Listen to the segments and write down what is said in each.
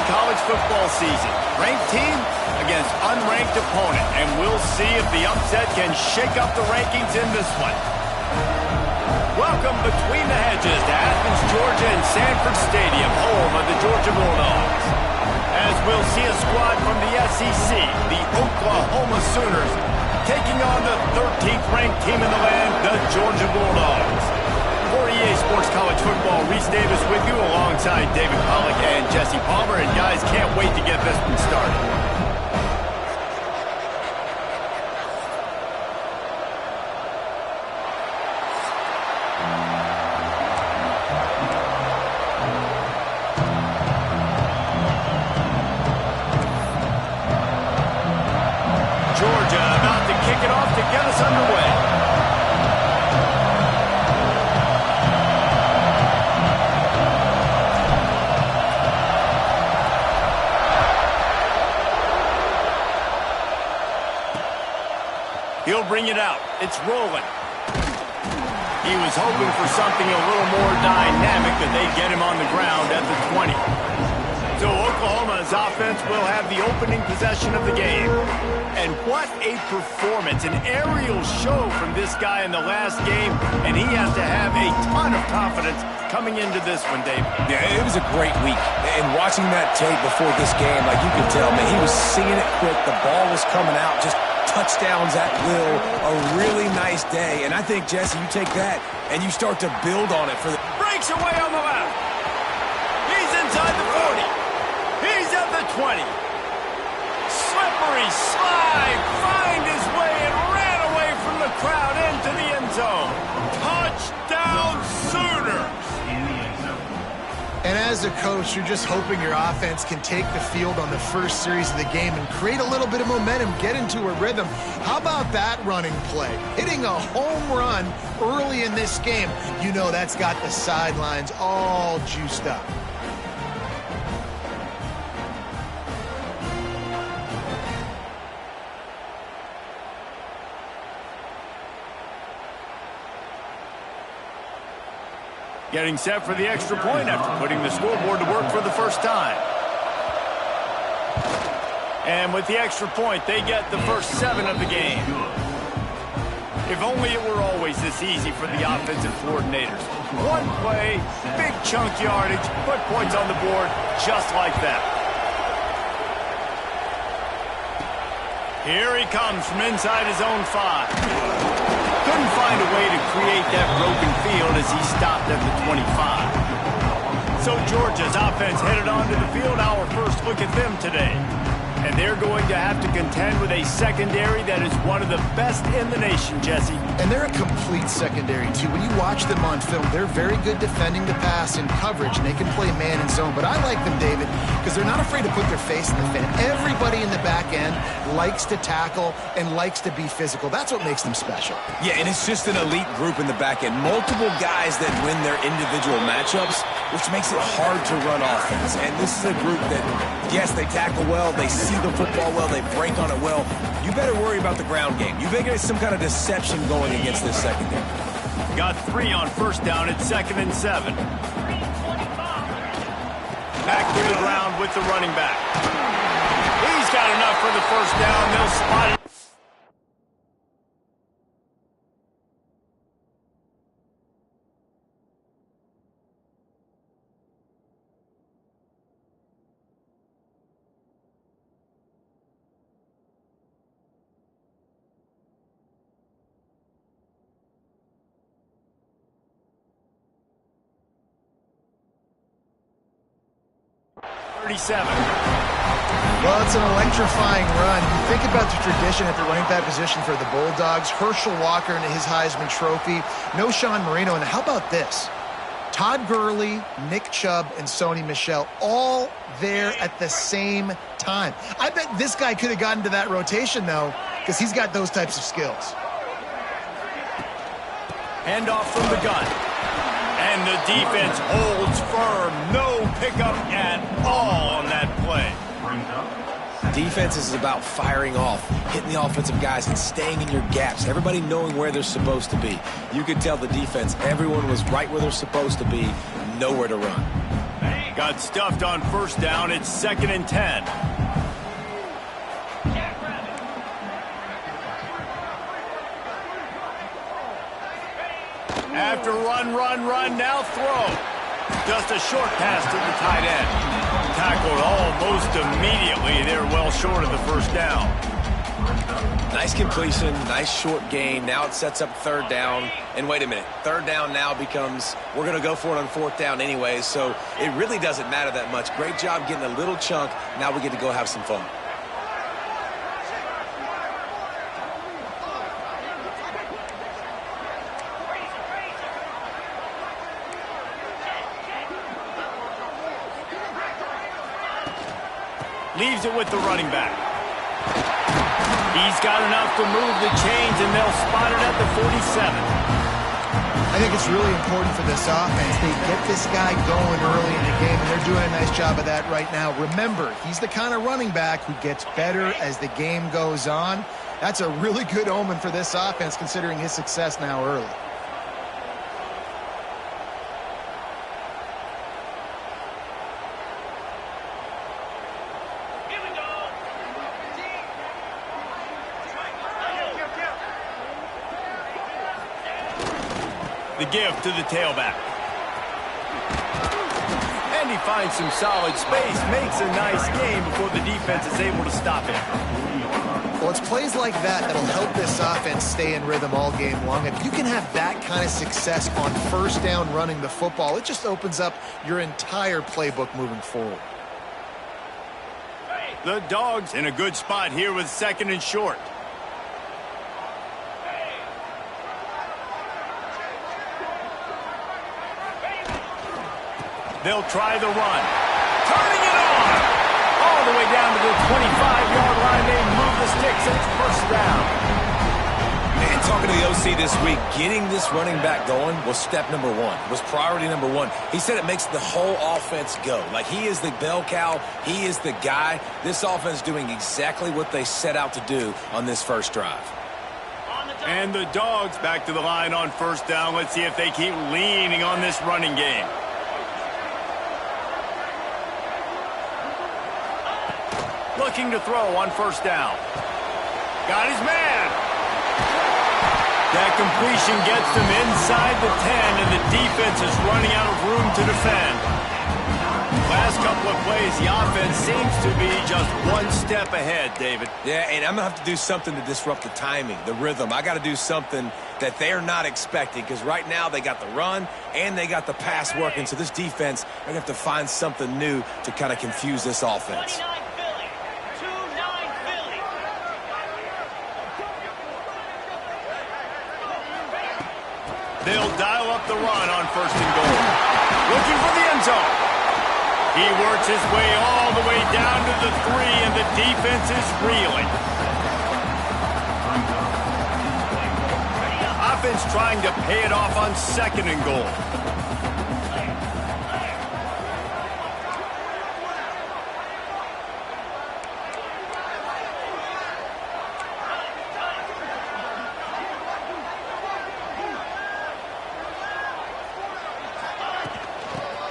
college football season. Ranked team against unranked opponent, and we'll see if the upset can shake up the rankings in this one. Welcome between the hedges to Athens, Georgia and Sanford Stadium, home of the Georgia Bulldogs. As we'll see a squad from the SEC, the Oklahoma Sooners, taking on the 13th ranked team in the land, the Georgia Bulldogs. For EA Sports College Football, Reese Davis with you alongside David Pollack and Jesse Palmer. And guys, can't wait to get this one started. Georgia about to kick it off to get us underway. He'll bring it out. It's rolling. He was hoping for something a little more dynamic, that they get him on the ground at the 20. So Oklahoma's offense will have the opening possession of the game. And what a performance, an aerial show from this guy in the last game, and he has to have a ton of confidence coming into this one, Dave. Yeah, it was a great week. And watching that tape before this game, like you could tell, man, he was seeing it quick. The ball was coming out, just touchdowns at will. A really nice day. And I think, Jesse, you take that and you start to build on it for the... Breaks away on the left. He's inside the 40. He's at the 20. Slippery slide. Find his way and ran away from the crowd into the end zone. Touchdown Sooners. And as a coach, you're just hoping your offense can take the field on the first series of the game and create a little bit of momentum, get into a rhythm. How about that running play? Hitting a home run early in this game. You know that's got the sidelines all juiced up. Getting set for the extra point after putting the scoreboard to work for the first time. And with the extra point, they get the first 7 of the game. If only it were always this easy for the offensive coordinators. One play, big chunk yardage, put points on the board just like that. Here he comes from inside his own 5. Couldn't find a way to create that broken field as he stopped at the 25. So Georgia's offense headed onto the field. Our first look at them today. And they're going to have to contend with a secondary that is one of the best in the nation, Jesse. And they're a complete secondary, too. When you watch them on film, they're very good defending the pass in coverage, and they can play man and zone. But I like them, David, because they're not afraid to put their face in the fan. Everybody in the back end likes to tackle and likes to be physical. That's what makes them special. Yeah, and it's just an elite group in the back end. Multiple guys that win their individual matchups, which makes it hard to run offense. And this is a group that, yes, they tackle well, they see the football well, they break on it well. You better worry about the ground game. You think there's some kind of deception going against this secondary. Got 3 on first down at 2nd and 7. Back to the ground with the running back. He's got enough for the first down. They'll spot it. Well, it's an electrifying run. You think about the tradition at the running back position for the Bulldogs. Herschel Walker and his Heisman Trophy. No Sean Marino. And how about this? Todd Gurley, Nick Chubb, and Sony Michel all there at the same time. I bet this guy could have gotten to that rotation, though, because he's got those types of skills. Handoff from the gun. And the defense holds firm. No pickup at all on that play. Defense is about firing off, hitting the offensive guys, and staying in your gaps. Everybody knowing where they're supposed to be. You could tell the defense, everyone was right where they're supposed to be, nowhere to run. Got stuffed on first down. It's 2nd and 10. After run, now throw. Just a short pass to the tight end. Tackled almost immediately. They're well short of the first down. Nice completion, nice short gain. Now it sets up 3rd down. And wait a minute, 3rd down now becomes, we're going to go for it on 4th down anyway, so it really doesn't matter that much. Great job getting a little chunk. Now we get to go have some fun. Leaves it with the running back. He's got enough to move the chains, and they'll spot it at the 47. I think it's really important for this offense. They get this guy going early in the game, and they're doing a nice job of that right now. Remember, he's the kind of running back who gets better as the game goes on. That's a really good omen for this offense, considering his success now early. The give to the tailback. And he finds some solid space, makes a nice game before the defense is able to stop him. Well, it's plays like that that'll help this offense stay in rhythm all game long. If you can have that kind of success on first down running the football, it just opens up your entire playbook moving forward. The Dogs in a good spot here with 2nd and short. They'll try the run. Turning it on. All the way down to the 25-yard line. They move the sticks, and it's 1st down. Man, talking to the OC this week, getting this running back going was step number 1, was priority number 1. He said it makes the whole offense go. Like, he is the bell cow. He is the guy. This offense doing exactly what they set out to do on this first drive. And the Dogs back to the line on 1st down. Let's see if they keep leaning on this running game. Looking to throw on 1st down. Got his man. That completion gets them inside the 10, and the defense is running out of room to defend. Last couple of plays, the offense seems to be just one step ahead, David. Yeah, and I'm going to have to do something to disrupt the timing, the rhythm. I got to do something that they're not expecting, because right now they got the run and they got the pass working, so this defense, they're going to have to find something new to kind of confuse this offense. They'll dial up the run on 1st and goal. Looking for the end zone. He works his way all the way down to the 3, and the defense is reeling. Offense trying to pay it off on 2nd and goal.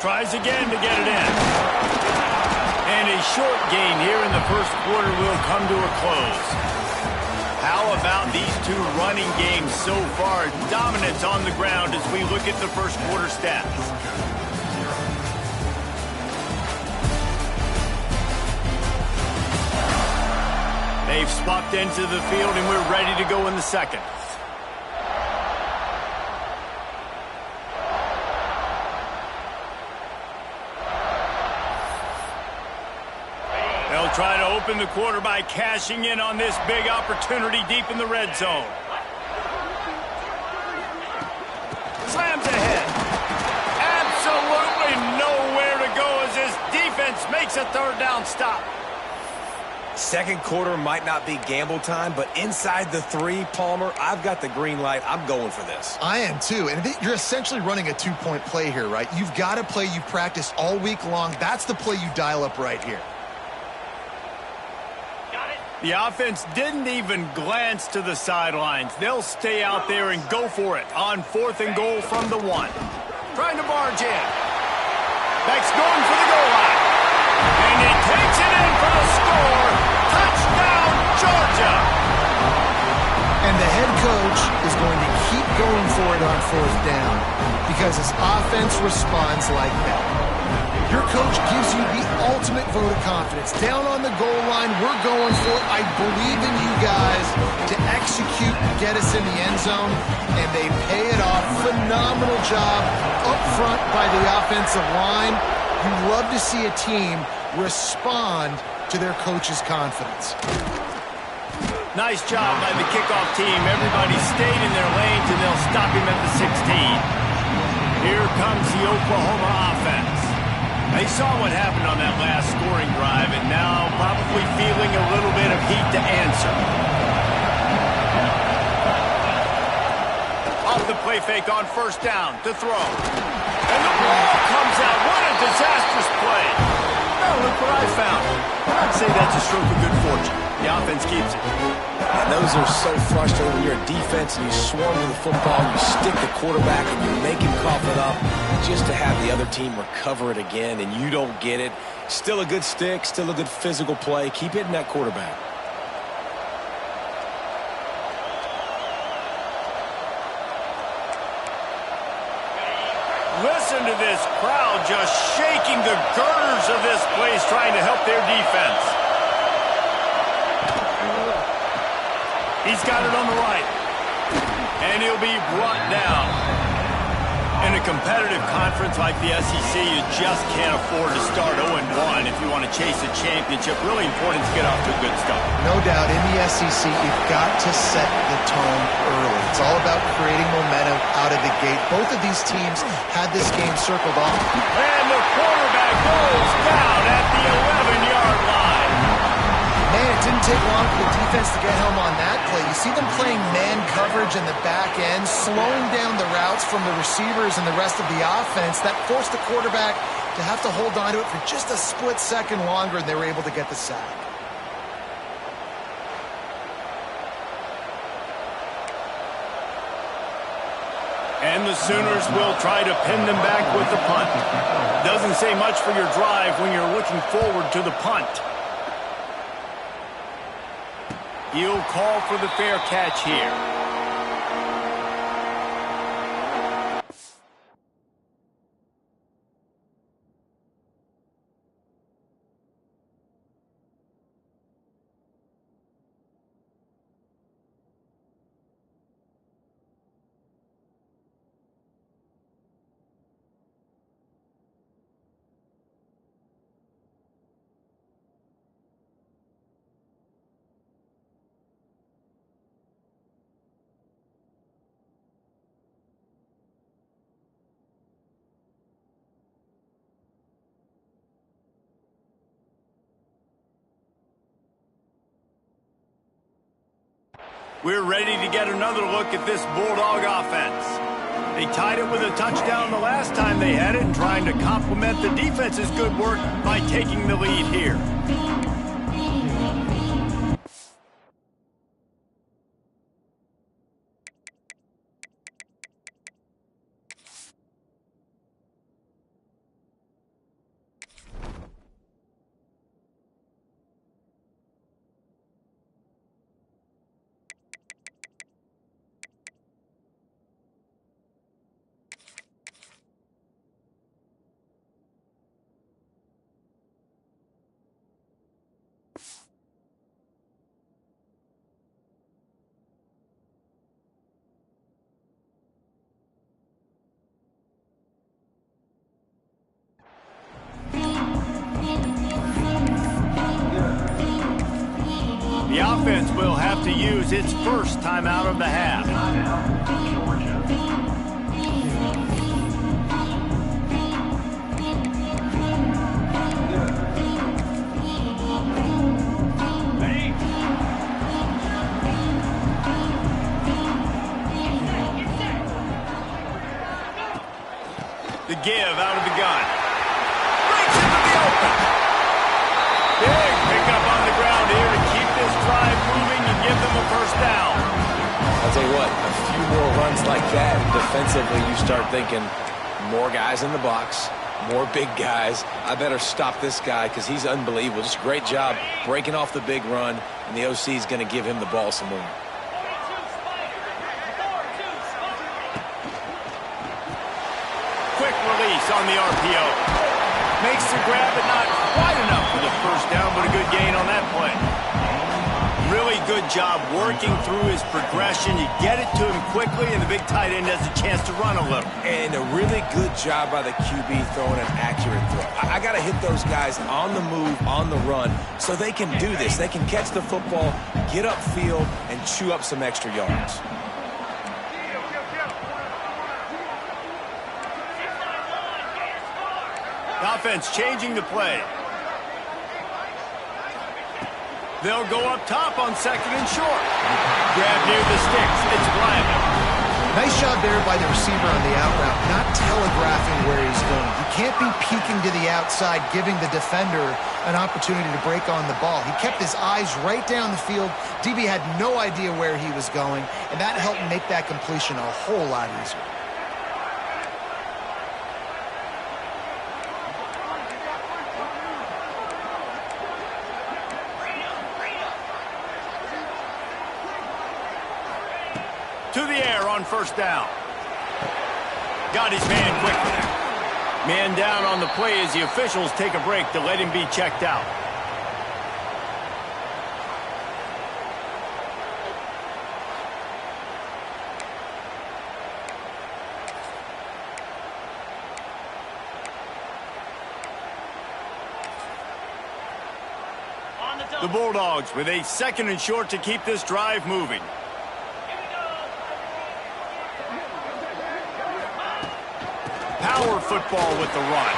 Tries again to get it in. And a short gain here in the 1st quarter will come to a close. How about these two running games so far? Dominance on the ground as we look at the 1st quarter stats. They've swapped into the field, and we're ready to go in the 2nd. They'll try to open the quarter by cashing in on this big opportunity deep in the red zone. Slams ahead. Absolutely nowhere to go as this defense makes a 3rd down stop. 2nd quarter might not be gamble time, but inside the 3, Palmer, I've got the green light. I'm going for this. I am too, and you're essentially running a 2-point play here, right? You've got a play you've practiced all week long. That's the play you dial up right here. The offense didn't even glance to the sidelines. They'll stay out there and go for it on 4th and goal from the 1. Trying to barge in. Beck's going for the goal line. And he takes it in for the score. Touchdown, Georgia. And the head coach is going to keep going for it on fourth down because his offense responds like that. Your coach gives you the ultimate vote of confidence. Down on the goal line, we're going for it. I believe in you guys to execute and get us in the end zone, and they pay it off. Phenomenal job up front by the offensive line. You love to see a team respond to their coach's confidence. Nice job by the kickoff team. Everybody stayed in their lanes, and they'll stop him at the 16. Here comes the Oklahoma offense. They saw what happened on that last scoring drive, and now probably feeling a little bit of heat to answer. Off the play fake on first down to throw. And the ball comes out. What a disastrous play. Now look what I found. I'd say that's a stroke of good fortune. The offense keeps it. And those are so frustrating when you're a defense and you swarm to the football, you stick the quarterback and you make him cough it up just to have the other team recover it again and you don't get it. Still a good stick, still a good physical play. Keep hitting that quarterback. Listen to this crowd just shaking the girders of this place trying to help their defense. He's got it on the right. And he'll be brought down. In a competitive conference like the SEC, you just can't afford to start 0-1 if you want to chase a championship. Really important to get off to a good start. No doubt, in the SEC, you've got to set the tone early. It's all about creating momentum out of the gate. Both of these teams had this game circled off. And the quarterback goes down at the 11-yard line. Man, it didn't take long for the defense to get home on that play. You see them playing man coverage in the back end, slowing down the routes from the receivers and the rest of the offense. That forced the quarterback to have to hold on to it for just a split second longer, and they were able to get the sack. And the Sooners will try to pin them back with the punt. Doesn't say much for your drive when you're looking forward to the punt. He'll call for the fair catch here. We're ready to get another look at this Bulldog offense. They tied it with a touchdown the last time they had it and trying to complement the defense's good work by taking the lead here. The offense will have to use its first timeout of the half. The give out of the gun. Breaks into the open. Big pickup on the ground here to keep this drive moving and give them a first down. I'll tell you what, a few more runs like that, defensively you start thinking more guys in the box, More big guys. I better stop this guy because he's unbelievable. Just a great job breaking off the big run, and the OC is going to give him the ball some more. Quick release on the RPO. Makes the grab, but not quite enough for the first down, but a good gain on that play. Really good job working through his progression. You get it to him quickly, and the big tight end has a chance to run a little. And a really good job by the QB throwing an accurate throw. I got to hit those guys on the move, on the run, so they can do this. They can catch the football, get upfield, and chew up some extra yards. Offense changing the play. They'll go up top on second and short. Grab near the sticks. It's Bryant. Nice job there by the receiver on the out route, not telegraphing where he's going. You can't be peeking to the outside, giving the defender an opportunity to break on the ball. He kept his eyes right down the field. DB had no idea where he was going, and that helped make that completion a whole lot easier. To the air on first down. Got his man quickly. Man down on the play as the officials take a break to let him be checked out. The Bulldogs with a second and short to keep this drive moving. Power football with the run.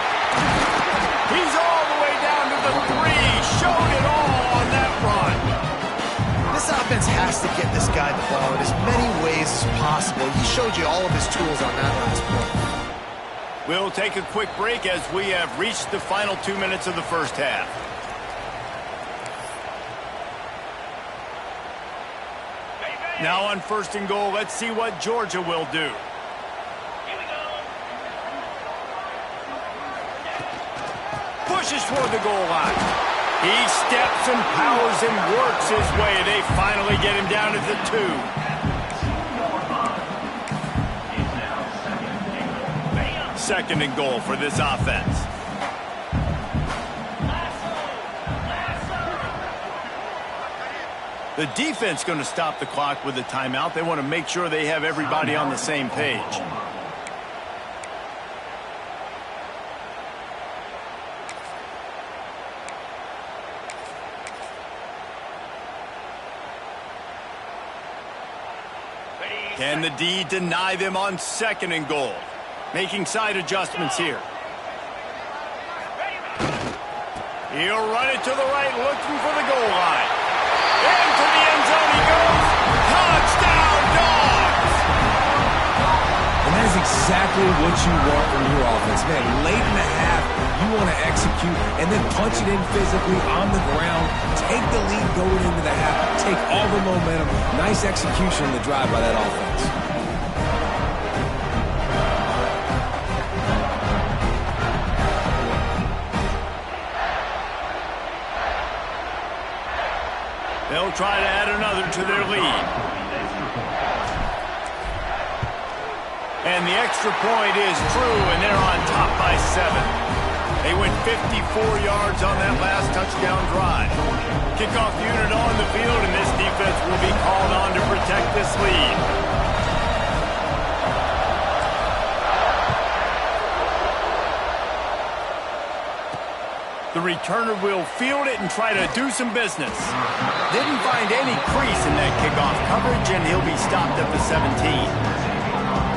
He's all the way down to the 3. Showed it all on that run. This offense has to get this guy the ball in as many ways as possible. He showed you all of his tools on that last play. We'll take a quick break as we have reached the final 2 minutes of the first half. Now on first and goal, let's see what Georgia will do. Pushes toward the goal line. He steps and powers and works his way. They finally get him down at the 2. Second and goal for this offense. The defense going to stop the clock with a timeout. They want to make sure they have everybody on the same page. Can the D deny them on second and goal? Making side adjustments here. He'll run it to the right, looking for the goal line. Into the end zone he goes. Touchdown, Dogs! And that is exactly what you want from your offense. Man, late in the half, you want to execute and then punch it in physically on the ground. Take the lead going into the half. Take all the momentum. Nice execution in the drive by that offense. They'll try to add another to their lead. And the extra point is true, and they're on top by 7. They went 54 yards on that last touchdown drive. Kickoff unit on the field, and this defense will be called on to protect this lead. The returner will field it and try to do some business. Didn't find any crease in that kickoff coverage, and he'll be stopped at the 17.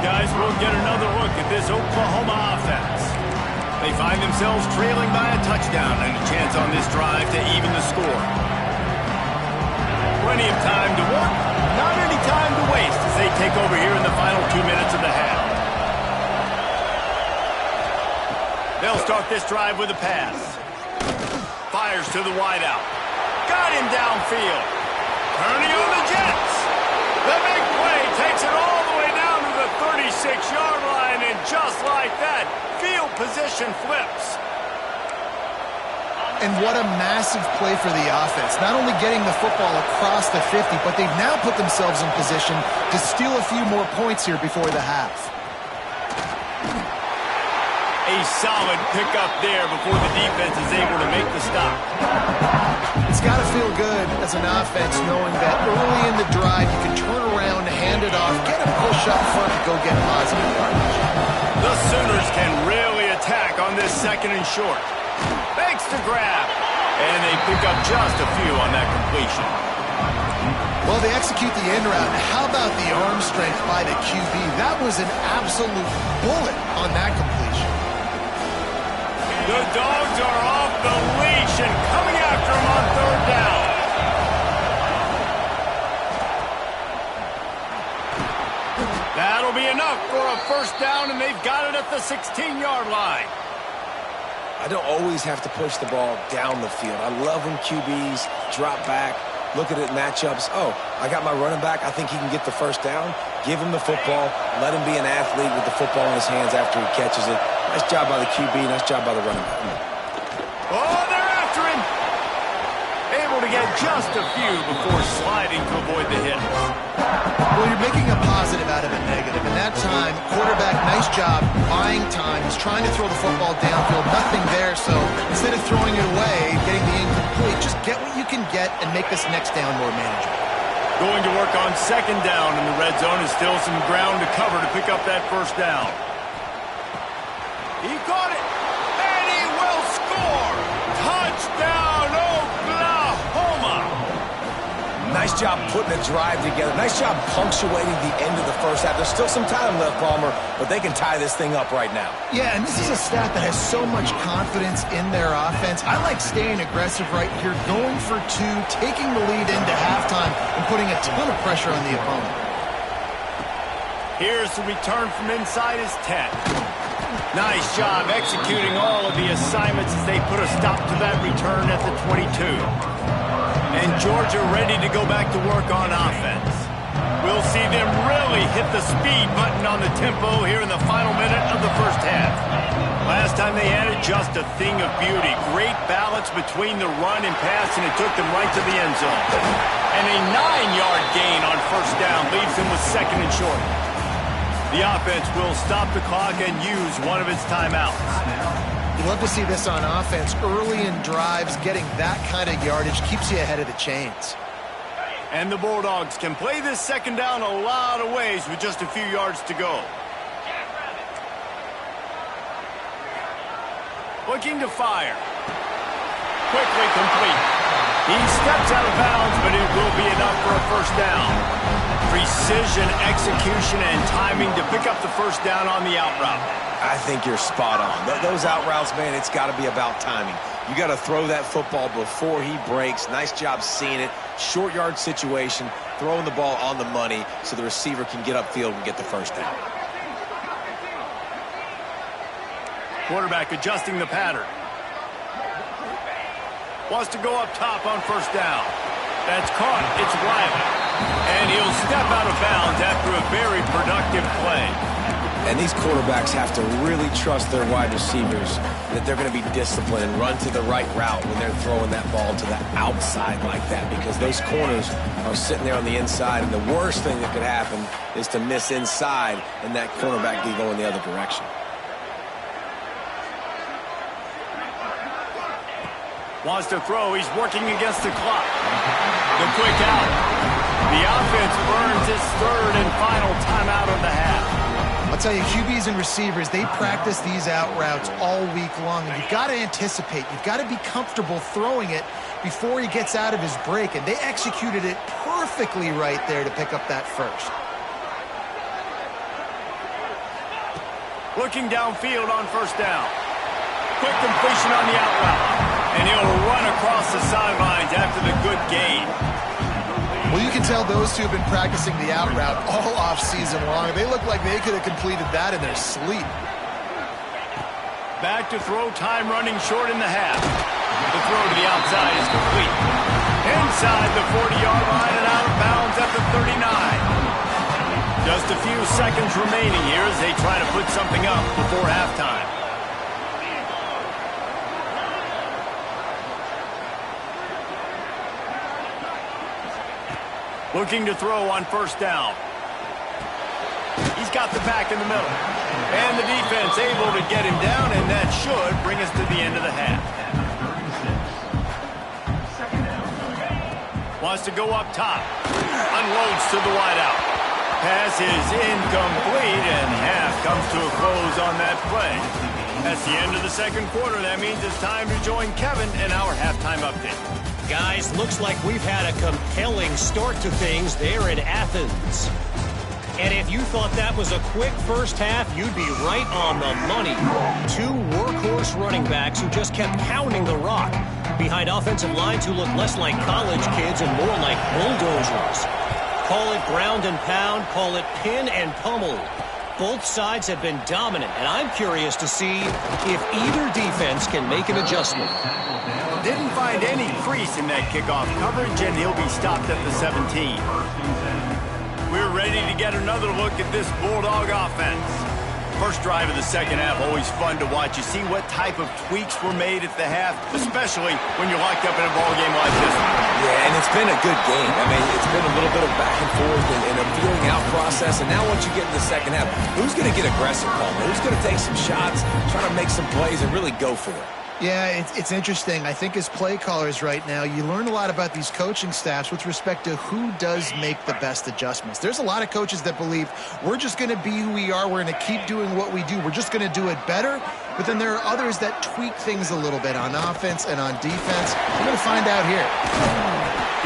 Guys, we'll get another look at this Oklahoma offense. They find themselves trailing by a touchdown and a chance on this drive to even the score. Plenty of time to work, not any time to waste as they take over here in the final 2 minutes of the half. They'll start this drive with a pass. Fires to the wideout. Got him downfield. Turning on the Jets. The big play takes it all the way down to the 36-yard line, and just like that. Field position flips. And what a massive play for the offense. Not only getting the football across the 50, but they've now put themselves in position to steal a few more points here before the half. A solid pickup there before the defense is able to make the stop. It's got to feel good as an offense knowing that early in the drive you can turn around, hand it off, get a push up front, and go get positive yardage. The Sooners can really attack on this second and short. Fakes to grab. And they pick up just a few on that completion. Well, they execute the end route. How about the arm strength by the QB? That was an absolute bullet on that completion. The Dogs are off the leash and coming after him on third down. That'll be enough for a first down, and they've got it at the 16-yard line. I don't always have to push the ball down the field. I love when QBs drop back, look at it matchups. Oh, I got my running back. I think he can get the first down. Give him the football. Let him be an athlete with the football in his hands after he catches it. Nice job by the QB. Nice job by the running back. Oh, they're after him. Able to get just a few before sliding to avoid the hit. Well, you're making a positive out of a negative. And that time, quarterback, nice job buying time. He's trying to throw the football downfield. Nothing there, so instead of throwing it away, getting the incomplete, just get what you can get and make this next down more manageable. Going to work on second down in the red zone is still some ground to cover to pick up that first down. He caught it, and he will score! Touchdown, Oklahoma! Nice job putting a drive together. Nice job punctuating the end of the first half. There's still some time left, Palmer, but they can tie this thing up right now. Yeah, and this is a staff that has so much confidence in their offense. I like staying aggressive right here, going for two, taking the lead into halftime, and putting a ton of pressure on the opponent. Here's the return from inside his 10. Nice job executing all of the assignments as they put a stop to that return at the 22. And Georgia ready to go back to work on offense. We'll see them really hit the speed button on the tempo here in the final minute of the first half. Last time they had it, just a thing of beauty. Great balance between the run and pass, and it took them right to the end zone. And a 9-yard gain on first down leaves them with second and short. The offense will stop the clock and use one of its timeouts. You love to see this on offense. Early in drives, getting that kind of yardage keeps you ahead of the chains. And the Bulldogs can play this second down a lot of ways with just a few yards to go. Looking to fire. Quickly complete. He steps out of bounds, but it will be enough for a first down. Precision, execution, and timing to pick up the first down on the out route. I think you're spot on. Those out routes, man, it's got to be about timing. You got to throw that football before he breaks. Nice job seeing it. Short yard situation, throwing the ball on the money so the receiver can get upfield and get the first down. Quarterback adjusting the pattern. Wants to go up top on first down. That's caught. It's Wiley. And he'll step out of bounds after a very productive play. And these quarterbacks have to really trust their wide receivers that they're going to be disciplined and run to the right route when they're throwing that ball to the outside like that, because those corners are sitting there on the inside, and the worst thing that could happen is to miss inside and that cornerback be going the other direction. Wants to throw. He's working against the clock. The quick out. The offense burns its third and final timeout of the half. I'll tell you, QBs and receivers, they practice these out routes all week long, and you've got to anticipate. You've got to be comfortable throwing it before he gets out of his break, and they executed it perfectly right there to pick up that first. Looking downfield on first down. Quick completion on the out route. And he'll run across the sidelines after the good gain. Well, you can tell those two have been practicing the out route all off season long. They look like they could have completed that in their sleep. Back to throw, time running short in the half. The throw to the outside is complete. Inside the 40-yard line and out of bounds at the 39. Just a few seconds remaining here as they try to put something up before halftime. Looking to throw on first down. He's got the back in the middle. And the defense able to get him down, and that should bring us to the end of the half. Wants to go up top. Unloads to the wideout. Pass is incomplete, and half comes to a close on that play. That's the end of the second quarter. That means it's time to join Kevin in our halftime update. Guys, looks like we've had a compelling start to things there in Athens. And if you thought that was a quick first half, you'd be right on the money. Two workhorse running backs who just kept pounding the rock behind offensive lines who look less like college kids and more like bulldozers. Call it ground and pound, call it pin and pummel. Both sides have been dominant, and I'm curious to see if either defense can make an adjustment. Didn't find any crease in that kickoff coverage, and he'll be stopped at the 17. We're ready to get another look at this Bulldog offense. First drive of the second half, always fun to watch. You see what type of tweaks were made at the half, especially when you're locked up in a ball game like this one. Yeah, and it's been a good game. I mean, it's been a little bit of back and forth and a feeling out process. And now once you get in the second half, who's going to get aggressive, Palmer? Who's going to take some shots, try to make some plays, and really go for it? Yeah, it's interesting. I think as play callers right now, you learn a lot about these coaching staffs with respect to who does make the best adjustments. There's a lot of coaches that believe we're just going to be who we are. We're going to keep doing what we do. We're just going to do it better. But then there are others that tweak things a little bit on offense and on defense. We're going to find out here.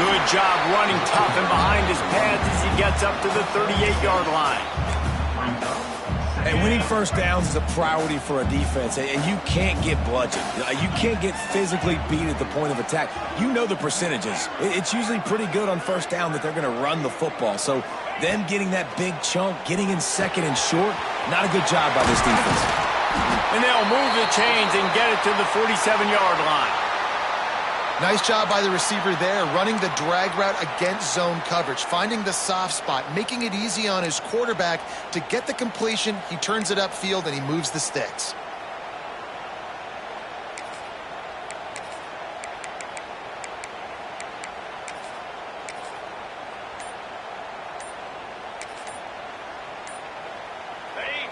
Good job running tough and behind his pads as he gets up to the 38-yard line. And winning first downs is a priority for a defense, and you can't get bludgeoned. You can't get physically beat at the point of attack. You know the percentages. It's usually pretty good on first down that they're going to run the football. So them getting that big chunk, getting in second and short, not a good job by this defense. And they'll move the chains and get it to the 47-yard line. Nice job by the receiver there, running the drag route against zone coverage, finding the soft spot, making it easy on his quarterback to get the completion. He turns it upfield, and he moves the sticks.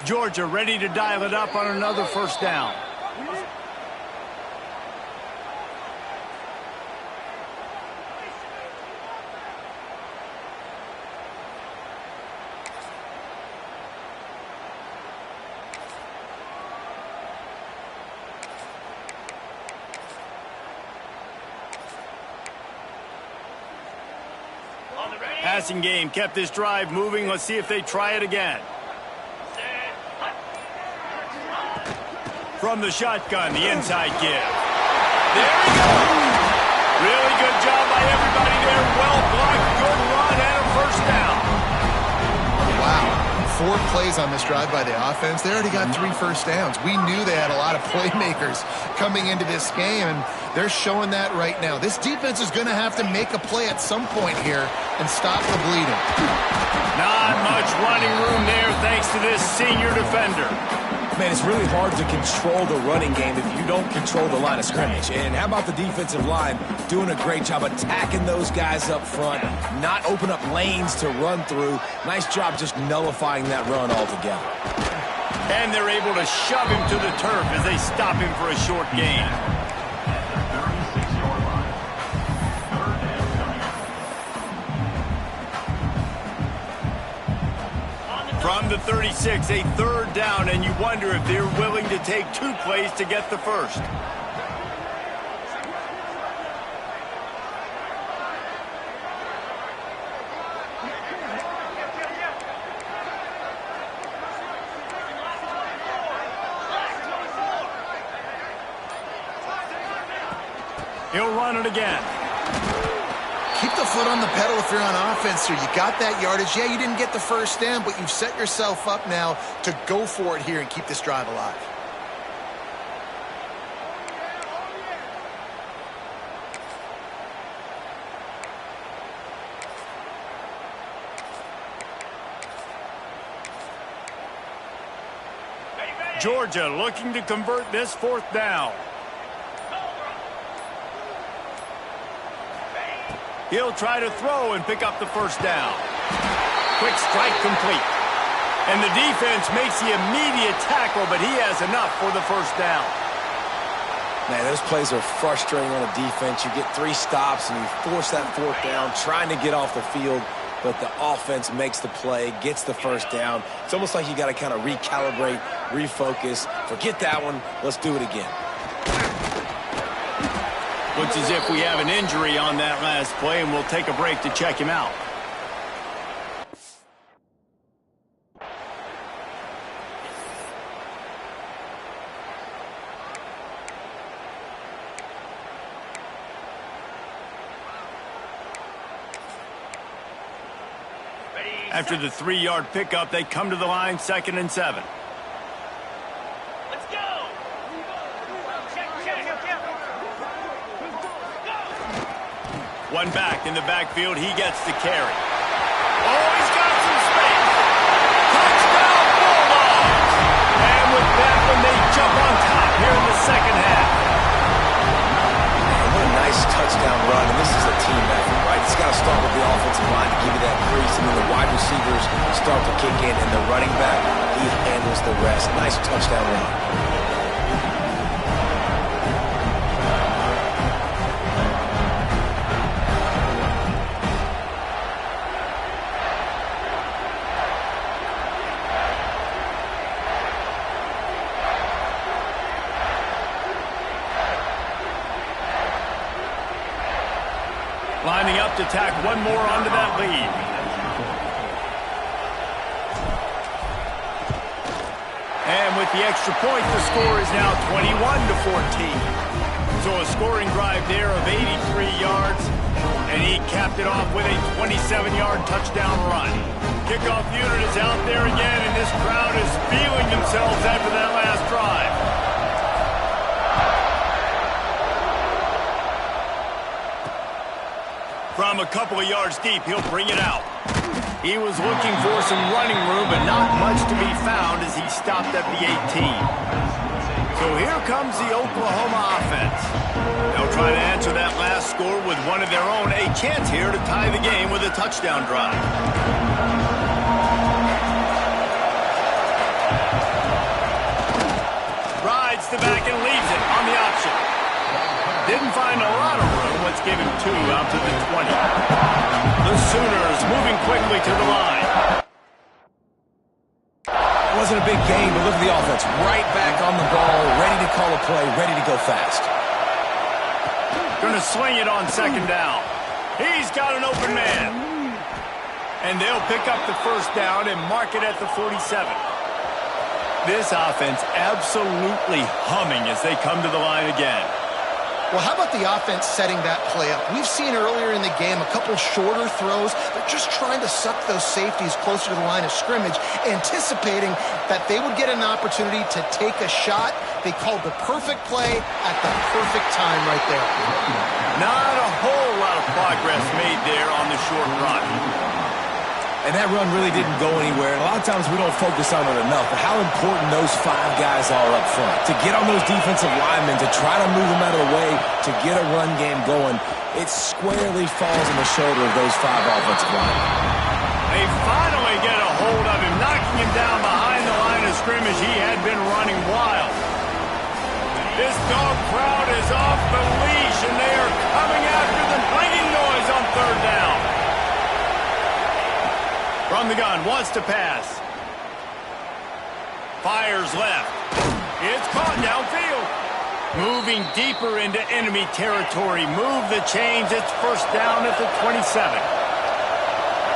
Georgia ready to dial it up on another first down. Passing game kept this drive moving. Let's see if they try it again. From the shotgun, the inside give. There we go. Really good job by everybody there. Well blocked, good run, and a first down. Wow. 4 plays on this drive by the offense. They already got 3 first downs. We knew they had a lot of playmakers coming into this game, and they're showing that right now. This defense is going to have to make a play at some point here and stop the bleeding. Not much running room there thanks to this senior defender. Man, it's really hard to control the running game if you don't control the line of scrimmage. And how about the defensive line doing a great job attacking those guys up front, not open up lanes to run through. Nice job just nullifying that run altogether. And they're able to shove him to the turf as they stop him for a short gain. From the 36, a third down, and you wonder if they're willing to take 2 plays to get the first. He'll run it again. Keep the foot on the pedal if you're on offense here. You got that yardage. Yeah, you didn't get the first down, but you've set yourself up now to go for it here and keep this drive alive. Georgia looking to convert this 4th down. He'll try to throw and pick up the 1st down. Quick strike complete. And the defense makes the immediate tackle, but he has enough for the 1st down. Man, those plays are frustrating on the defense. You get 3 stops and you force that 4th down, trying to get off the field, but the offense makes the play, gets the 1st down. It's almost like you got to kind of recalibrate, refocus. Forget that one. Let's do it again. Looks as if we have an injury on that last play, and we'll take a break to check him out. After the 3-yard pickup, they come to the line, 2nd and 7. Let's go! One back in the backfield, he gets the carry. Oh, he's got some space. Touchdown, Bulldogs! And with that one, they jump on top here in the 2nd half. What a nice touchdown run, and this is a team effort, right? It's got to start with the offensive line to give you that crease, and then the wide receivers start to kick in, and the running back, he handles the rest. Nice touchdown run. Lining up to tack one more onto that lead. And with the extra point, the score is now 21-14. So a scoring drive there of 83 yards, and he capped it off with a 27-yard touchdown run. Kickoff unit is out there again, and this crowd is feeling themselves after that last drive. From a couple of yards deep, he'll bring it out. He was looking for some running room, but not much to be found as he stopped at the 18. So here comes the Oklahoma offense. They'll try to answer that last score with one of their own. A chance here to tie the game with a touchdown drive. Rides the back and leaves it on the option. Didn't find a lot of room. Let's give him 2 out to the 20. The Sooners moving quickly to the line. It wasn't a big game, but look at the offense. Right back on the ball, ready to call a play, ready to go fast. Going to swing it on 2nd down. He's got an open man. And they'll pick up the 1st down and mark it at the 47. This offense absolutely humming as they come to the line again. Well, how about the offense setting that play up? We've seen earlier in the game a couple shorter throws. They're just trying to suck those safeties closer to the line of scrimmage, anticipating that they would get an opportunity to take a shot. They called the perfect play at the perfect time right there. Not a whole lot of progress made there on the short run. And that run really didn't go anywhere. And a lot of times we don't focus on it enough, but how important those 5 guys are up front. To get on those defensive linemen, to try to move them out of the way, to get a run game going, it squarely falls on the shoulder of those 5 offensive linemen. They finally get a hold of him, knocking him down behind the line of scrimmage. He had been running wild. This dog crowd is off the leash, and they are coming after them, bringing noise on 3rd down. From the gun, wants to pass. Fires left. It's caught downfield. Moving deeper into enemy territory. Move the chains. It's 1st down at the 27.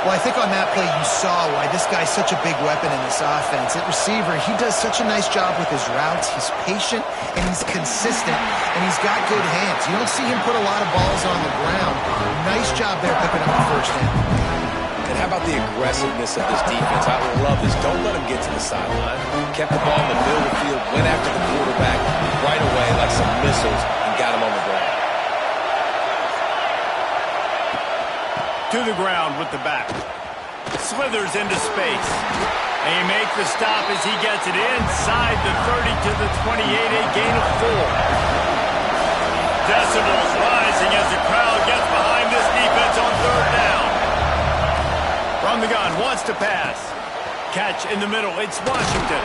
Well, I think on that play you saw why this guy's such a big weapon in this offense. At receiver, he does such a nice job with his routes. He's patient, and he's consistent, and he's got good hands. You don't see him put a lot of balls on the ground. Nice job there picking up the 1st down. And how about the aggressiveness of this defense? I love this. Don't let him get to the sideline. Kept the ball in the middle of the field, went after the quarterback right away like some missiles, and got him on the ground. To the ground with the back. Slithers into space. They make the stop as he gets it inside the 30 to the 28, a gain of 4. Decibels rising as the crowd gets behind this defense on 3rd down. From the gun, wants to pass. Catch in the middle, it's Washington.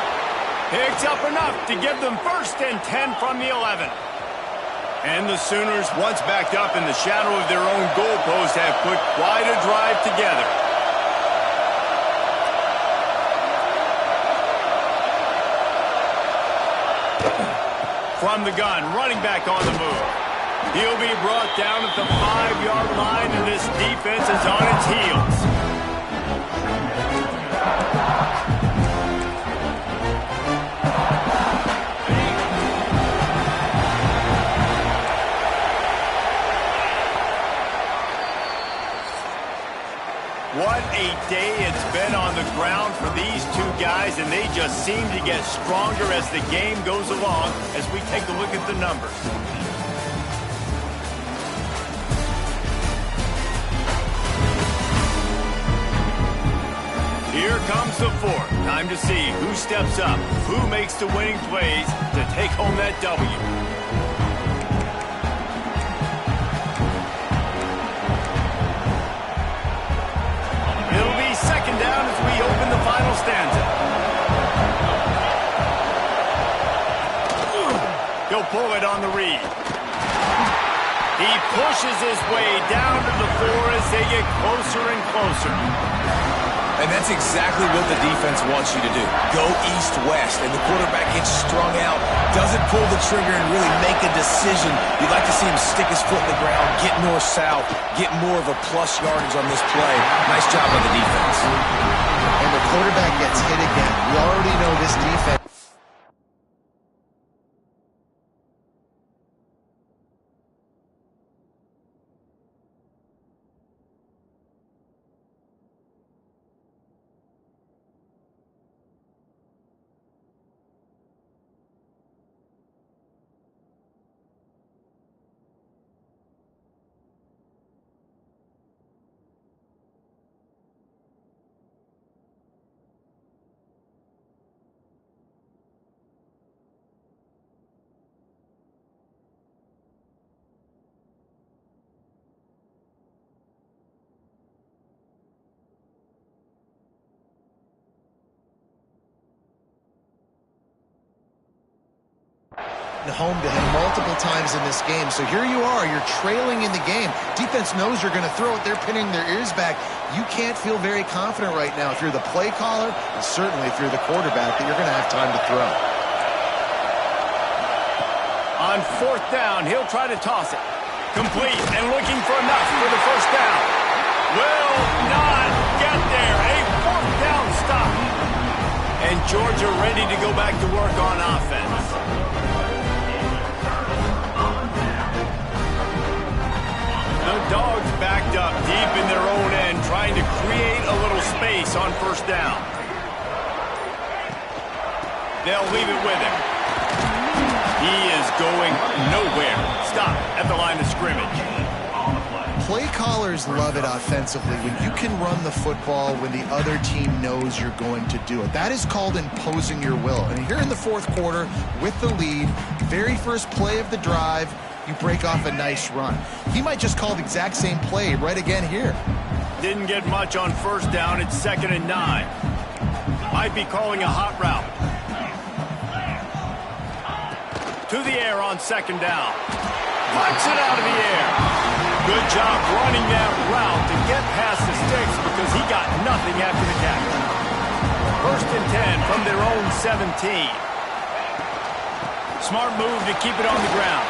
Picks up enough to give them 1st and 10 from the 11. And the Sooners, once backed up in the shadow of their own goalpost, have put quite a drive together. From the gun, running back on the move. He'll be brought down at the 5-yard line, and this defense is on its heels. What a day it's been on the ground for these two guys, and they just seem to get stronger as the game goes along as we take a look at the numbers. Here comes the 4th. Time to see who steps up, who makes the winning plays to take home that W. Down as we open the final stanza. He'll pull it on the read. He pushes his way down to the 4 as they get closer and closer. And that's exactly what the defense wants you to do. Go east-west, and the quarterback gets strung out, doesn't pull the trigger and really make a decision. You'd like to see him stick his foot in the ground, get north-south, get more of a plus yardage on this play. Nice job by the defense. And the quarterback gets hit again. We already know this defense. Home to him multiple times in this game. So here you are, you're trailing in the game. Defense knows you're going to throw it. They're pinning their ears back. You can't feel very confident right now if you're the play caller, and certainly if you're the quarterback, that you're going to have time to throw. On 4th down, he'll try to toss it. Complete and looking for enough for the 1st down. Will not get there. A 4th down stop. And Georgia ready to go back to work on offense. The Dogs backed up deep in their own end, trying to create a little space on 1st down. They'll leave it with him. He is going nowhere. Stop at the line of scrimmage. Play callers love it offensively when you can run the football when the other team knows you're going to do it. That is called imposing your will. And here in the 4th quarter with the lead, very first play of the drive, you break off a nice run. He might just call the exact same play right again here. Didn't get much on 1st down. It's 2nd and 9. Might be calling a hot route. To the air on 2nd down. Punts it out of the air. Good job running that route to get past the sticks because he got nothing after the catch. 1st and 10 from their own 17. Smart move to keep it on the ground.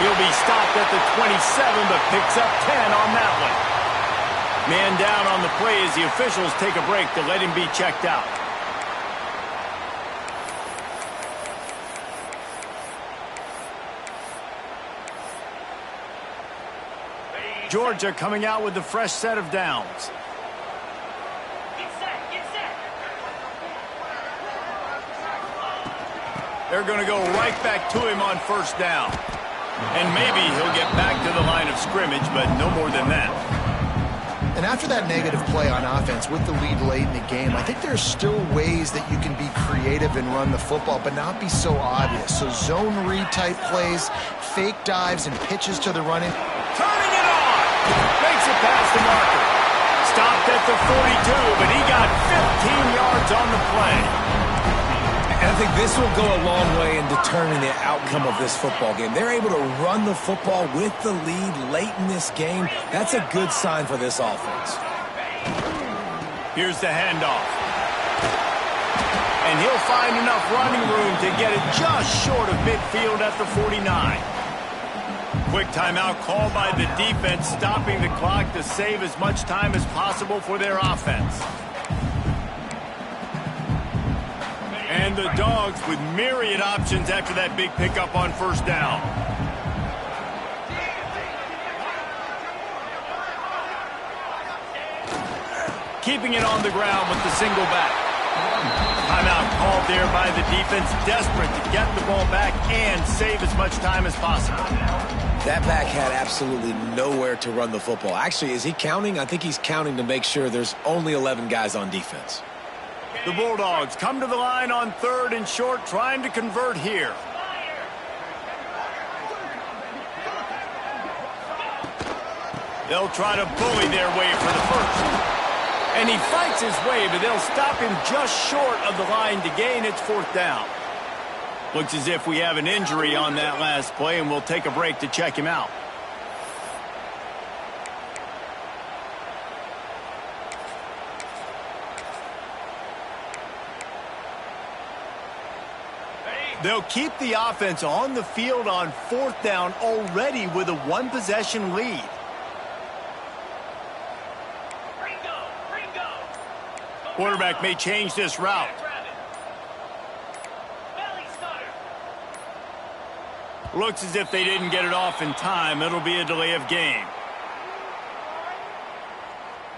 He'll be stopped at the 27, but picks up 10 on that one. Man down on the play as the officials take a break to let him be checked out. Georgia coming out with a fresh set of downs. Get set, get set. They're going to go right back to him on 1st down. And maybe he'll get back to the line of scrimmage, but no more than that. And after after that negative play on offense with the lead late in the game, I think there's still ways that you can be creative and run the football, but not be so obvious. So zone read type plays, fake dives, and pitches to the running. Turning it on! Makes it past the marker. Stopped at the 42, but he got 15 yards on the play. And I think this will go a long way in determining the outcome of this football game. They're able to run the football with the lead late in this game. That's a good sign for this offense. Here's the handoff. And he'll find enough running room to get it just short of midfield at the 49. Quick timeout called by the defense, stopping the clock to save as much time as possible for their offense. And the Dogs with myriad options after that big pickup on first down. Keeping it on the ground with the single back. Timeout called there by the defense, desperate to get the ball back and save as much time as possible. That back had absolutely nowhere to run the football. Actually, is he counting? I think he's counting to make sure there's only 11 guys on defense. The Bulldogs come to the line on 3rd and short, trying to convert here. They'll try to bully their way for the first. And he fights his way, but they'll stop him just short of the line to gain. It's 4th down. Looks as if we have an injury on that last play, and we'll take a break to check him out. They'll keep the offense on the field on 4th down already with a 1-possession lead. Quarterback may change this route. Looks as if they didn't get it off in time. It'll be a delay of game.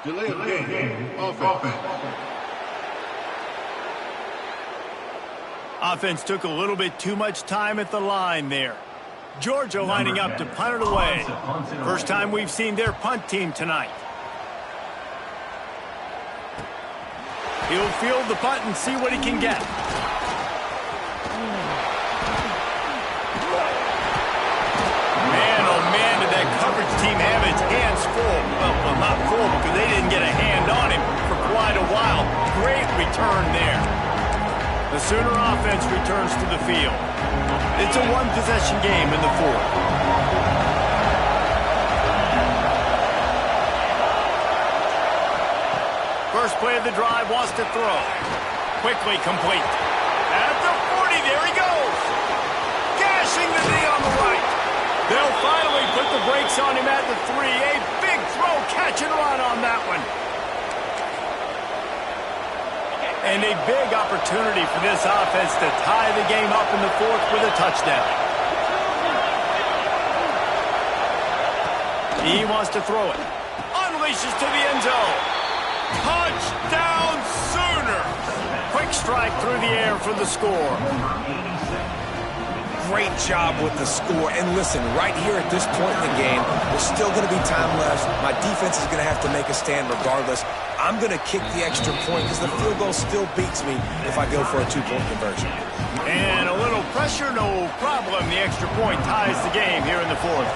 Delay of game. Offense. Offense took a little bit too much time at the line there. Georgia lining up to punt it away. First time we've seen their punt team tonight. He'll field the punt and see what he can get. Man, oh man, did that coverage team have its hands full. Well, not full because they didn't get a hand on him for quite a while. Great return there. The Sooner offense returns to the field. It's a 1-possession game in the 4th. First play of the drive, wants to throw. Quickly complete. At the 40, there he goes. Gashing the knee on the right. They'll finally put the brakes on him at the 3. A big throw, catch and run on that one. And a big opportunity for this offense to tie the game up in the 4th with a touchdown. He wants to throw it. Unleashes to the end zone. Touchdown Sooners! Quick strike through the air for the score. Great job with the score. And listen, right here at this point in the game, there's still going to be time left. My defense is going to have to make a stand regardless. I'm going to kick the extra point because the field goal still beats me if I go for a 2-point conversion. And a little pressure, no problem. The extra point ties the game here in the 4th.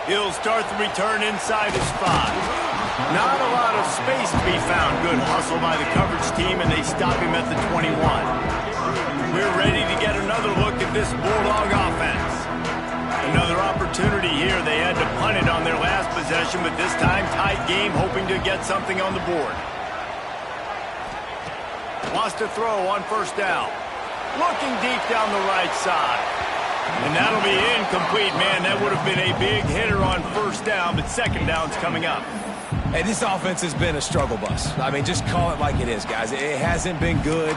He'll start the return inside his 5. Not a lot of space to be found. Good hustle by the coverage team, and they stop him at the 21. We're ready to get another look at this Bulldog offense. Another opportunity here. They had to punt it on their last possession, but this time tight game, hoping to get something on the board. Wants to throw on first down. Looking deep down the right side. And that'll be incomplete, man. That would have been a big hitter on first down, but second down's coming up. Hey, this offense has been a struggle bus. I mean, just call it like it is, guys. It hasn't been good,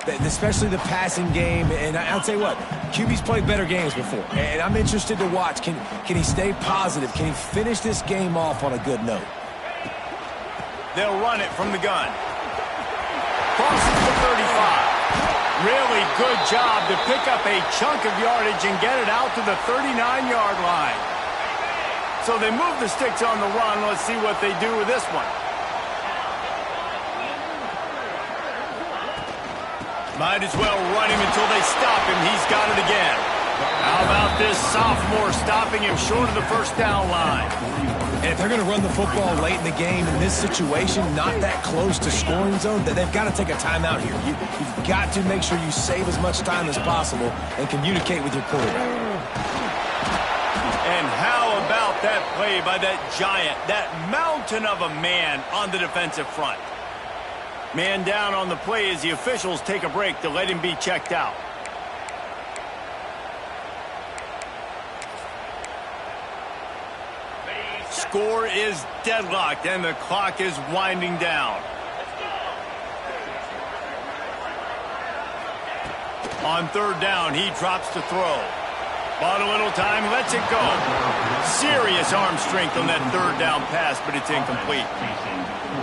especially the passing game. And I'll tell you what, QB's played better games before. And I'm interested to watch. Can he stay positive? Can he finish this game off on a good note? They'll run it from the gun. Crosses the 35. Really good job to pick up a chunk of yardage and get it out to the 39-yard line. So they move the sticks on the run. Let's see what they do with this one. Might as well run him until they stop him. He's got it again. How about this sophomore stopping him short of the first down line? And if they're going to run the football late in the game in this situation, not that close to scoring zone, then they've got to take a timeout here. You've got to make sure you save as much time as possible and communicate with your quarterback. And how about that play by that giant, that mountain of a man on the defensive front? Man down on the play as the officials take a break to let him be checked out. Score is deadlocked, and the clock is winding down. On third down, he drops to throw. Bought a little time, lets it go. Serious arm strength on that third down pass, but it's incomplete.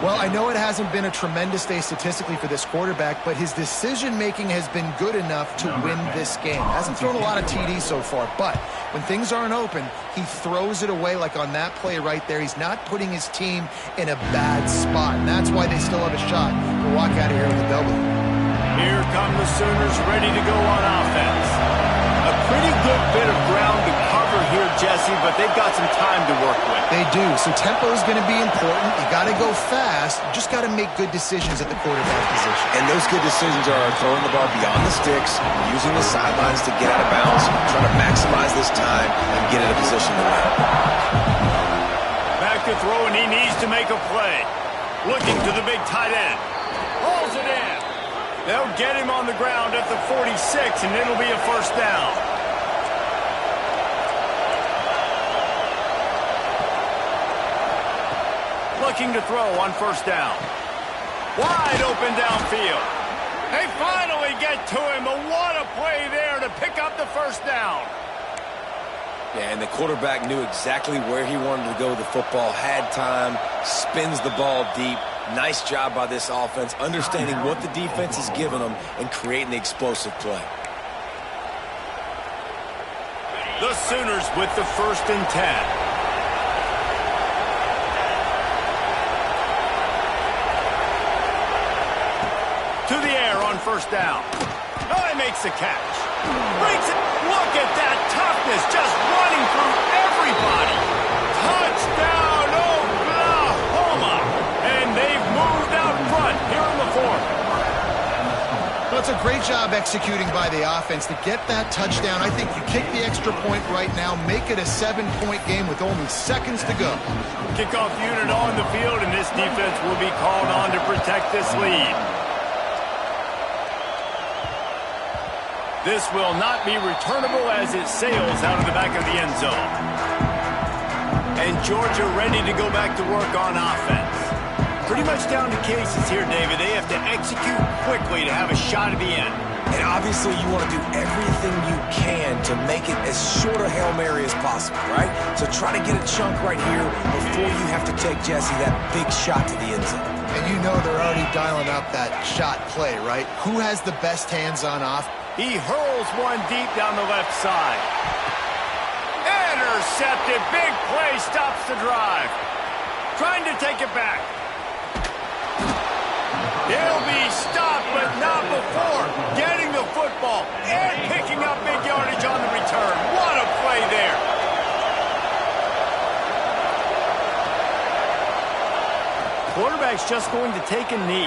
Well, I know it hasn't been a tremendous day statistically for this quarterback, but his decision-making has been good enough to win this game. Hasn't thrown a lot of TDs so far, but when things aren't open, he throws it away like on that play right there. He's not putting his team in a bad spot, and that's why they still have a shot to walk out of here with a W. Here come the Sooners ready to go on offense. A pretty good bit of ground to cover here, Jesse, but they've got some time to work with. They do, so tempo is going to be important. You got to go fast. You just got to make good decisions at the quarterback position. And those good decisions are throwing the ball beyond the sticks, using the sidelines to get out of bounds, trying to maximize this time and get in a position to win. Back to throw, and he needs to make a play. Looking to the big tight end. Hauls it in. They'll get him on the ground at the 46, and it'll be a first down. Looking to throw on first down. Wide open downfield. They finally get to him, but what a play there to pick up the first down. Yeah, and the quarterback knew exactly where he wanted to go with the football, had time, spins the ball deep. Nice job by this offense, understanding what the defense is giving them and creating the explosive play. The Sooners with the 1st and 10. To the air on first down. Oh, he makes the catch. Breaks it. Look at that toughness, just running through everybody. Touchdown, Oklahoma. And they've moved out front here in the 4th. Well, it's a great job executing by the offense to get that touchdown. I think you kick the extra point right now, make it a 7-point game with only seconds to go. Kickoff unit on the field, and this defense will be called on to protect this lead. This will not be returnable as it sails out of the back of the end zone. And Georgia ready to go back to work on offense. Pretty much down to cases here, David. They have to execute quickly to have a shot at the end. And obviously you want to do everything you can to make it as short a Hail Mary as possible, right? So try to get a chunk right here before you have to take, Jesse, that big shot to the end zone. And you know they're already dialing up that shot play, right? Who has the best hands on offense? He hurls one deep down the left side. Intercepted. Big play stops the drive. Trying to take it back. He'll be stopped, but not before getting the football and picking up big yardage on the return. What a play there. Quarterback's just going to take a knee.